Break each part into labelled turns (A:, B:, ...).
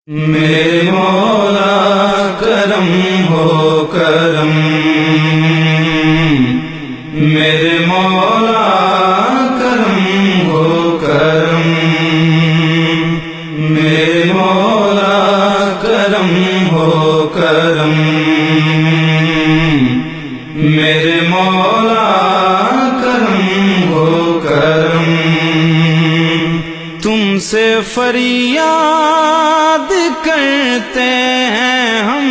A: میرے مولا کرم ہو کرم، میرے مولا کرم ہو کرم، میرے مولا کرم ہو کرم، میرے مولا کرم ہو کرم۔ تم سے فریاد کرتے ہیں ہم،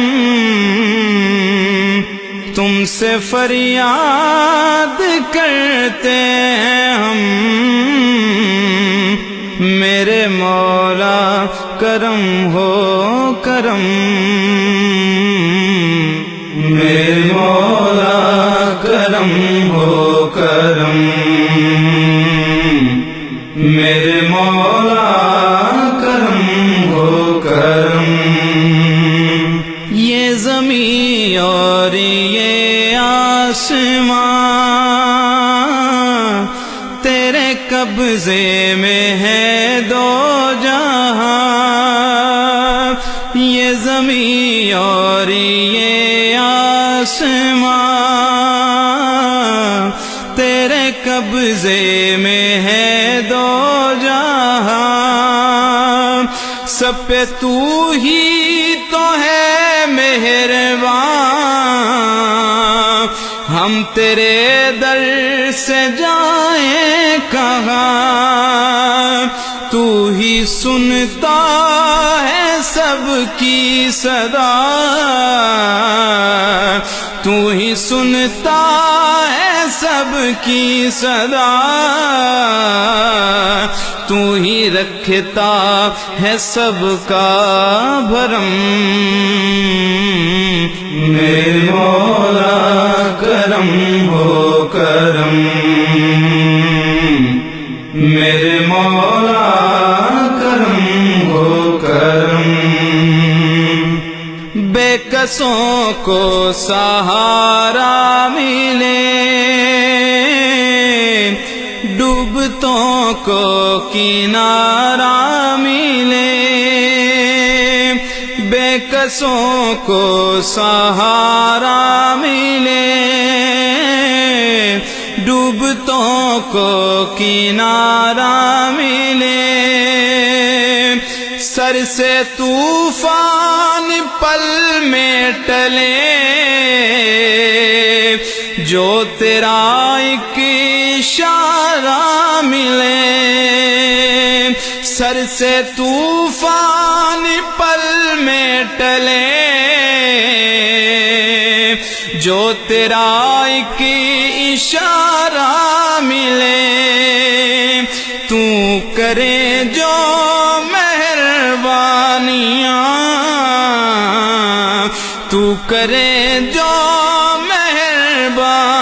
A: تم سے فریاد کرتے ہیں ہم، میرے مولا کرم ہو کرم، میرے مولا کرم ہو کرم، میرے مولا کرم ہو کرم۔ یہ زمین اور یہ آسمان تیرے قبضے میں ہے دو جہاں، یہ زمین اور یہ آسمان تیرے قبضے میں ہے دو جہاں، سب پہ تو ہی تو ہے مہربان، ہم تیرے در سے جائیں کہاں، تو ہی سنتا ہے سب کی صدا، تو ہی سنتا ہے سب کی صدا، تو ہی رکھتا ہے سب کا بھرم، میرے مولا کرم ہو کرم، میرے مولا کرم ہو کرم۔ بے کسوں کو سہارا ملے، ڈوبتوں کو کنارہ ملے، بے کسوں کو سہارا ملے، ڈوبتوں کو کنارہ ملے، سر سے طوفان پل میں ٹلے، جو تیرا ایک اشارہ ملے، سر سے طوفان پل میں ٹلے، جو تیرا ایک اشارہ ملے، تو کرے جو مہربانیاں، تو کرے جو مہربانیاں،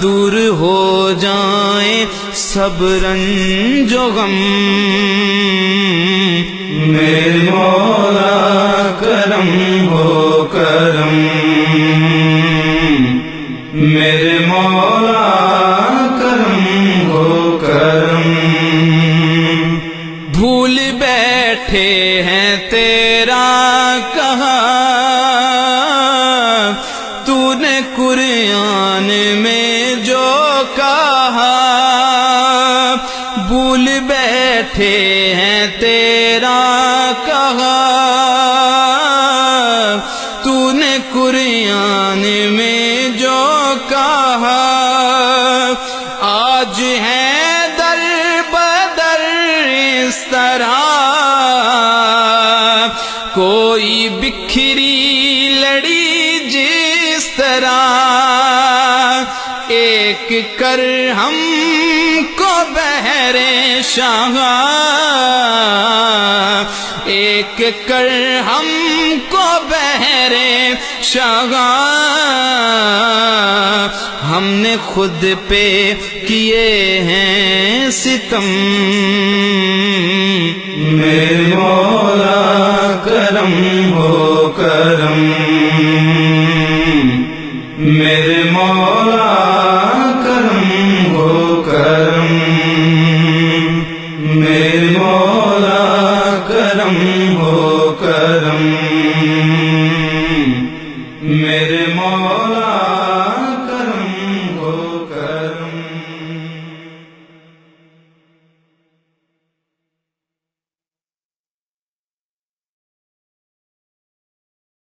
A: دور ہو جائیں سب رنج و غم، میرے مولا کرم ہو کرم، میرے مولا کرم ہو کرم۔ بھول بیٹھے ہیں تیرا کہا، تو نے قرآن میں جو کہا، بھول بیٹھے ہیں تیرا کہا، تو نے قرآن میں جو کہا، آج ہے در بدر اس طرح، کوئی بکھری لڑی جس طرح، ایک کر ہم کو بہر شاہ، ایک کر ہم کو بہر شاہ، ہم نے خود پہ کیے ہیں ستم، میرے مولا کرم ہو کرم، میرے مولا کرم ہو کرم، میرے مولا کرم ہو کرم